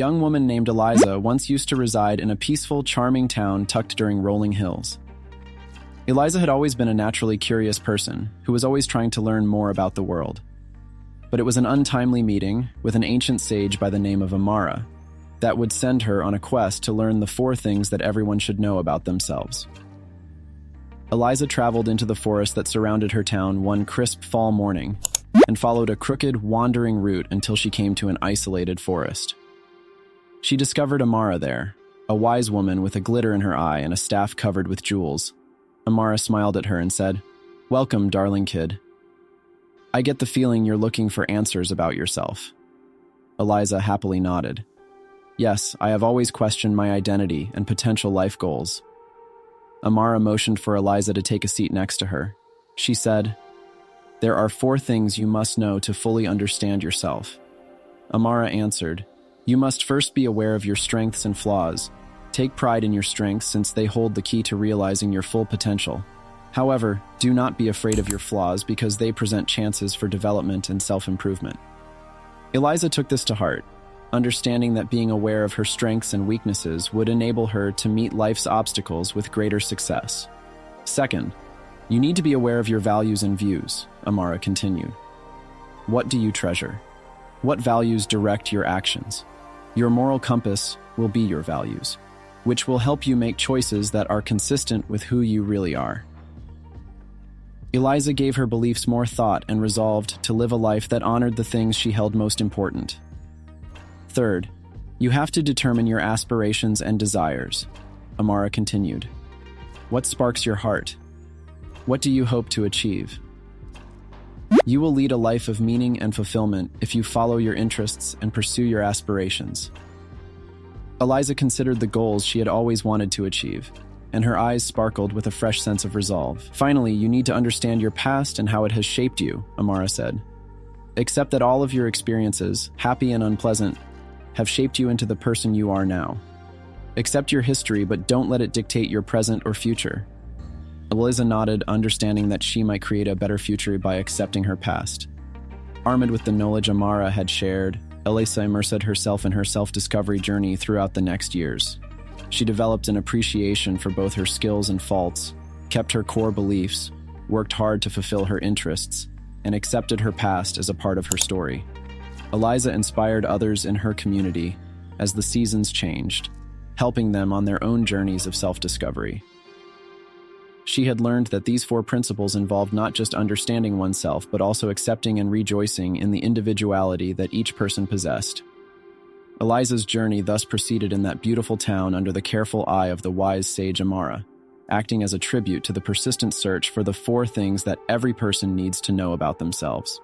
young woman named Eliza once used to reside in a peaceful, charming town tucked during rolling hills. Eliza had always been a naturally curious person who was always trying to learn more about the world. But it was an untimely meeting with an ancient sage by the name of Amara that would send her on a quest to learn the 4 things that everyone should know about themselves. Eliza traveled into the forest that surrounded her town one crisp fall morning and followed a crooked, wandering route until she came to an isolated forest. She discovered Amara there, a wise woman with a glitter in her eye and a staff covered with jewels. Amara smiled at her and said, "Welcome, darling kid. I get the feeling you're looking for answers about yourself." Eliza happily nodded. "Yes, I have always questioned my identity and potential life goals." Amara motioned for Eliza to take a seat next to her. She said, "There are 4 things you must know to fully understand yourself." Amara answered, "You must first be aware of your strengths and flaws. Take pride in your strengths since they hold the key to realizing your full potential. However, do not be afraid of your flaws because they present chances for development and self-improvement." Eliza took this to heart, understanding that being aware of her strengths and weaknesses would enable her to meet life's obstacles with greater success. Second, you need to be aware of your values and views, Amara continued. What do you treasure? What values direct your actions? Your moral compass will be your values, which will help you make choices that are consistent with who you really are. Eliza gave her beliefs more thought and resolved to live a life that honored the things she held most important. Third, you have to determine your aspirations and desires, Amara continued. What sparks your heart? What do you hope to achieve? You will lead a life of meaning and fulfillment if you follow your interests and pursue your aspirations. Eliza considered the goals she had always wanted to achieve, and her eyes sparkled with a fresh sense of resolve. Finally, you need to understand your past and how it has shaped you, Amara said. Accept that all of your experiences, happy and unpleasant, have shaped you into the person you are now. Accept your history, but don't let it dictate your present or future. Eliza nodded, understanding that she might create a better future by accepting her past. Armed with the knowledge Amara had shared, Eliza immersed herself in her self-discovery journey throughout the next years. She developed an appreciation for both her skills and faults, kept her core beliefs, worked hard to fulfill her interests, and accepted her past as a part of her story. Eliza inspired others in her community as the seasons changed, helping them on their own journeys of self-discovery. She had learned that these 4 principles involved not just understanding oneself, but also accepting and rejoicing in the individuality that each person possessed. Eliza's journey thus proceeded in that beautiful town under the careful eye of the wise sage Amara, acting as a tribute to the persistent search for the 4 things that every person needs to know about themselves.